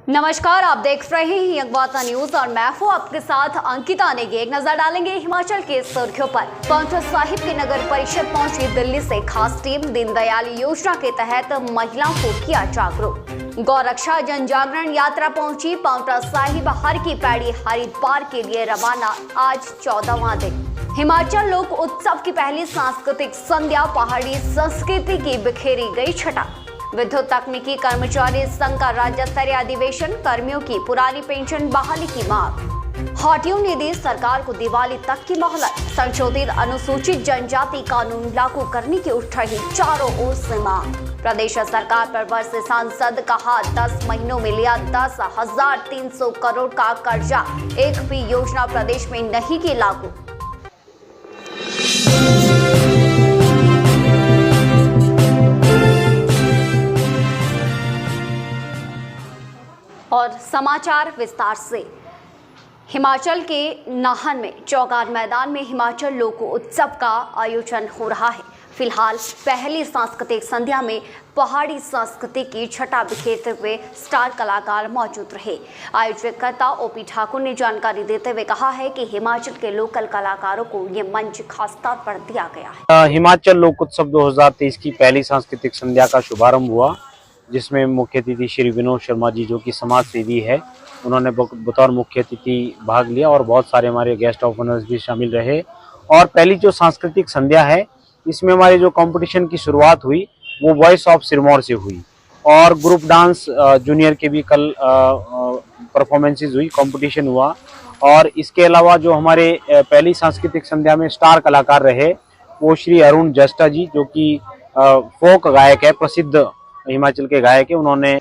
नमस्कार, आप देख रहे हैं अखबार न्यूज और मैं हूं आपके साथ अंकिता नेगी। एक नजर डालेंगे हिमाचल के सुर्खियों पर। पांवटा साहिब की नगर परिषद पहुंची दिल्ली से खास टीम। दीनदयाल योजना के तहत महिलाओं को किया जागरूक। गौरक्षा जन जागरण यात्रा पहुंची पांवटा साहिब। हर की पैड़ी हरिद्वार के लिए रवाना। आज 14वां दिन। हिमाचल लोक उत्सव की पहली सांस्कृतिक संध्या। पहाड़ी संस्कृति की बिखेरी गई छटा। विद्युत तकनीकी कर्मचारी संघ का राज्य स्तरीय अधिवेशन। कर्मियों की पुरानी पेंशन बहाली की मांग। हाटियों ने दी सरकार को दिवाली तक की मोहलत। संशोधित अनुसूचित जनजाति कानून लागू करने की उठ रही चारों ओर से मांग। प्रदेश सरकार पर बरसे सांसद। कहा 10 महीनों में लिया 10,300 करोड़ का कर्जा। एक भी योजना प्रदेश में नहीं की लागू। और समाचार विस्तार से। हिमाचल के नाहन में चौगान मैदान में हिमाचल लोक उत्सव का आयोजन हो रहा है। फिलहाल पहली सांस्कृतिक संध्या में पहाड़ी संस्कृति की छटा बिखेरते हुए स्टार कलाकार मौजूद रहे। आयोजकर्ता ओपी ठाकुर ने जानकारी देते हुए कहा है कि हिमाचल के लोकल कलाकारों को ये मंच खास तौर पर दिया गया है। हिमाचल लोक उत्सव 2023 की पहली सांस्कृतिक संध्या का शुभारंभ हुआ, जिसमें मुख्य अतिथि श्री विनोद शर्मा जी, जो कि समाज सेवी है, उन्होंने बतौर मुख्य अतिथि भाग लिया और बहुत सारे हमारे गेस्ट ऑफ ऑनर्स भी शामिल रहे। और पहली जो सांस्कृतिक संध्या है, इसमें हमारी जो कंपटीशन की शुरुआत हुई वो वॉइस ऑफ सिरमौर से हुई और ग्रुप डांस जूनियर के भी कल परफॉर्मेंसेस हुई, कंपटीशन हुआ। और इसके अलावा जो हमारे पहली सांस्कृतिक संध्या में स्टार कलाकार रहे वो श्री अरुण जस्टा जी, जो कि फोक गायक है, प्रसिद्ध हिमाचल के गायक है। उन्होंने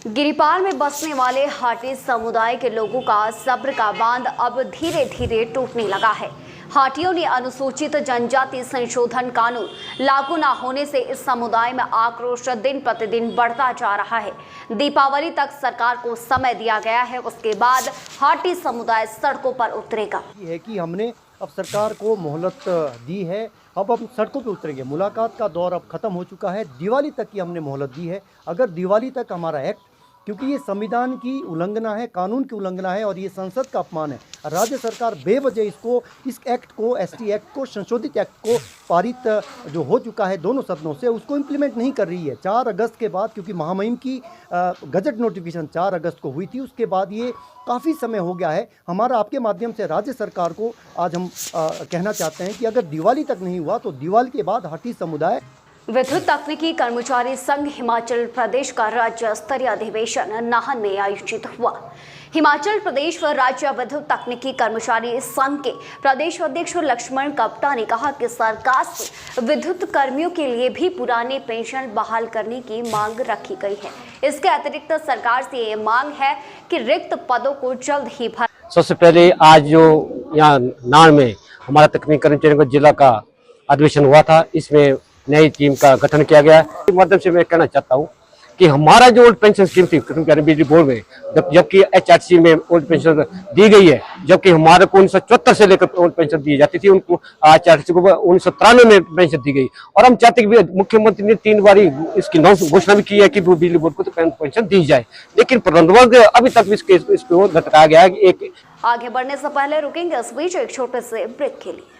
गिरिपार में बसने वाले हाटी समुदाय के लोगों का सब्र का बांध अब धीरे धीरे टूटने लगा है। हाटियों ने अनुसूचित जनजाति संशोधन कानून लागू न होने से इस समुदाय में आक्रोश दिन प्रतिदिन बढ़ता जा रहा है। दीपावली तक सरकार को समय दिया गया है, उसके बाद हाटी समुदाय सड़कों पर उतरेगा। है कि हमने अब सरकार को मोहलत दी है, अब हम सड़कों पे उतरेंगे। मुलाकात का दौर अब ख़त्म हो चुका है। दिवाली तक की हमने मोहलत दी है। अगर दिवाली तक हमारा एक्ट, क्योंकि ये संविधान की उल्लंघना है, कानून की उल्लंघना है और ये संसद का अपमान है। राज्य सरकार बेवजह इस एक्ट को, एसटी एक्ट को, संशोधित एक्ट को पारित जो हो चुका है दोनों सदनों से, उसको इम्प्लीमेंट नहीं कर रही है। 4 अगस्त के बाद, क्योंकि महामहिम की गजट नोटिफिकेशन 4 अगस्त को हुई थी, उसके बाद ये काफ़ी समय हो गया है। हमारा आपके माध्यम से राज्य सरकार को आज हम कहना चाहते हैं कि अगर दिवाली तक नहीं हुआ तो दिवाली के बाद हाटी समुदाय। विद्युत तकनीकी कर्मचारी संघ हिमाचल प्रदेश का राज्य स्तरीय अधिवेशन नाहन में आयोजित हुआ। हिमाचल प्रदेश व राज्य विद्युत तकनीकी कर्मचारी संघ के प्रदेश अध्यक्ष लक्ष्मण कपटा ने कहा कि सरकार से विद्युत कर्मियों के लिए भी पुरानी पेंशन बहाल करने की मांग रखी गई है। इसके अतिरिक्त सरकार से ये मांग है कि रिक्त पदों को जल्द ही भर। सबसे पहले आज जो यहाँ नाहन में हमारा तकनीकी कर्मचारियों का जिला का अधिवेशन हुआ था, इसमें नई टीम का गठन किया गया है। इस माध्यम से मैं कहना चाहता हूँ कि हमारा जो ओल्ड पेंशन स्कीम थी बिजली बोर्ड में, जबकि एचआरसी में ओल्ड पेंशन दी गई है, जबकि हमारे को 1974 से लेकर ओल्ड पेंशन दी जाती थी, उनको एचआरसी को 1993 में पेंशन दी गई। और हम चाहते हैं कि मुख्यमंत्री ने 3 बार इसकी घोषणा भी की है कि बिजली बोर्ड को तो पेंशन दी जाए, लेकिन प्रबंधन अभी तक इसको लटकाया गया है। एक आगे बढ़ने से पहले रुकेंगे इस बीच एक छोटे से ब्रेक के लिए।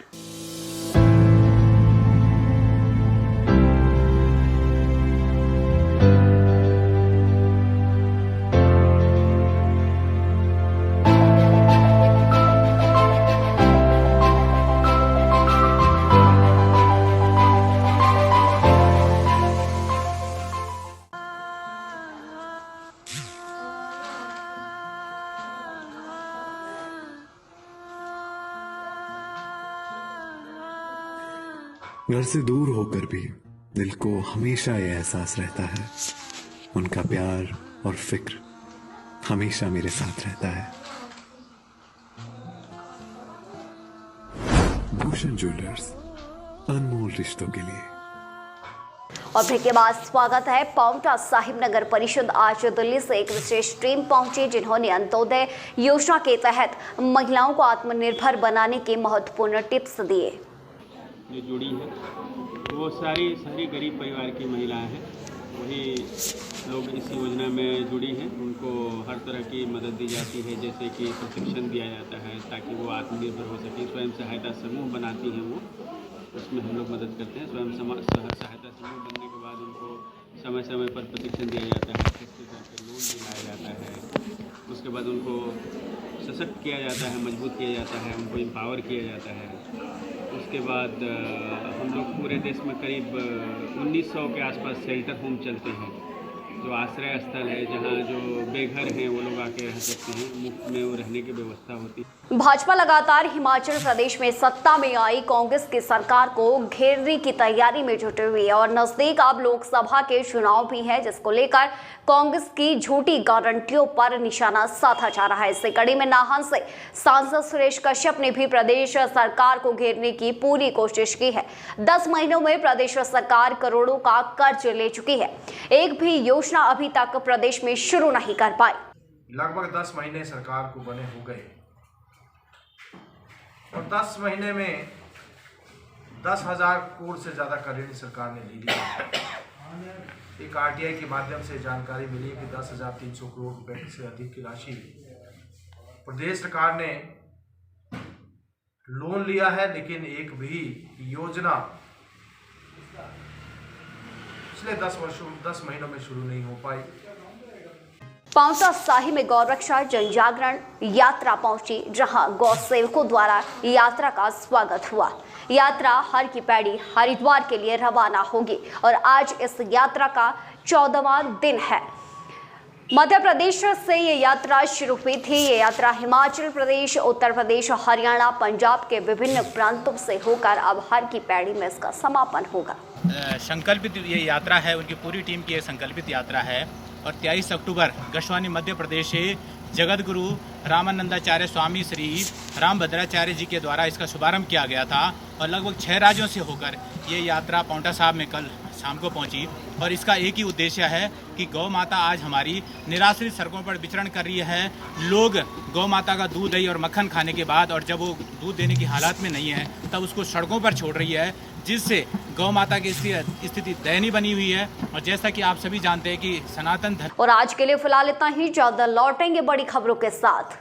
घर से दूर होकर भी दिल को हमेशा ये एहसास रहता है, उनका प्यार और फिक्र हमेशा मेरे साथ रहता है। भूषण ज्वेलर्स, अनमोल रिश्तों के लिए। और ब्रेक के बाद स्वागत है। पांवटा साहिब नगर परिषद आज दिल्ली से एक विशेष टीम पहुंची, जिन्होंने अंत्योदय योजना के तहत महिलाओं को आत्मनिर्भर बनाने के महत्वपूर्ण टिप्स दिए। जो जुड़ी है वो सारी गरीब परिवार की महिलाएं हैं वही लोग इस योजना में जुड़ी हैं, उनको हर तरह की मदद दी जाती है, जैसे कि प्रशिक्षण दिया जाता है ताकि वो आत्मनिर्भर हो सके। स्वयं सहायता समूह बनाती हैं वो, उसमें हम लोग मदद करते हैं। स्वयं सहायता समूह बनने के बाद उनको समय समय पर प्रशिक्षण दिया जाता है, किस तरह लोन दिलाया जाता है। उसके बाद उनको सशक्त किया जाता है, मजबूत किया जाता है, उनको एम्पावर किया जाता है। उसके बाद हम लोग पूरे देश में करीब 1900 के आसपास शेल्टर होम चलते हैं, जो आश्रय स्थल है जहाँ जो बेघर हैं वो लोग आके रह सकते हैं, मुफ्त में वो रहने की व्यवस्था होती है। भाजपा लगातार हिमाचल प्रदेश में सत्ता में आई कांग्रेस की सरकार को घेरने की तैयारी में जुटी हुई है और नजदीक अब लोकसभा के चुनाव भी है, जिसको लेकर कांग्रेस की झूठी गारंटियों पर निशाना साधा जा रहा है। इसी कड़ी में नाहन से सांसद सुरेश कश्यप ने भी प्रदेश सरकार को घेरने की पूरी कोशिश की है। 10 महीनों में प्रदेश सरकार करोड़ों का कर्ज ले चुकी है, एक भी योजना अभी तक प्रदेश में शुरू नहीं कर पाई। लगभग 10 महीने सरकार को बने हो गए और 10 महीने में 10,000 करोड़ से ज़्यादा का ऋण सरकार ने ले लिया। एक आरटीआई के माध्यम से जानकारी मिली कि 10,300 करोड़ रुपए से अधिक की राशि प्रदेश सरकार ने लोन लिया है, लेकिन एक भी योजना पिछले 10 महीनों में शुरू नहीं हो पाई। पांवटा साहिब में गौरक्षा जनजागरण यात्रा पहुंची, जहां गौ सेवकों द्वारा यात्रा का स्वागत हुआ। यात्रा हर की पैड़ी हरिद्वार के लिए रवाना होगी और आज इस यात्रा का 14वां दिन है। मध्य प्रदेश से ये यात्रा शुरू हुई थी। ये यात्रा हिमाचल प्रदेश, उत्तर प्रदेश, हरियाणा, पंजाब के विभिन्न प्रांतों से होकर अब हर की पैड़ी में इसका समापन होगा। संकल्पित ये यात्रा है, उनकी पूरी टीम की ये संकल्पित यात्रा है और 23 अक्टूबर गशवानी मध्य प्रदेश से जगत गुरु रामानंदाचार्य स्वामी श्री रामभद्राचार्य जी के द्वारा इसका शुभारंभ किया गया था और लगभग 6 राज्यों से होकर ये यात्रा पांवटा साहिब में कल शाम को पहुंची। और इसका एक ही उद्देश्य है कि गौ माता आज हमारी निराश्रित सड़कों पर विचरण कर रही है। लोग गौ माता का दूध, दही और मक्खन खाने के बाद और जब वो दूध देने की हालत में नहीं है तब उसको सड़कों पर छोड़ रही है, जिससे गौ माता की स्थिति दयनीय बनी हुई है। और जैसा कि आप सभी जानते हैं कि सनातन धर्म। और आज के लिए फिलहाल इतना ही, जल्द लौटेंगे बड़ी खबरों के साथ।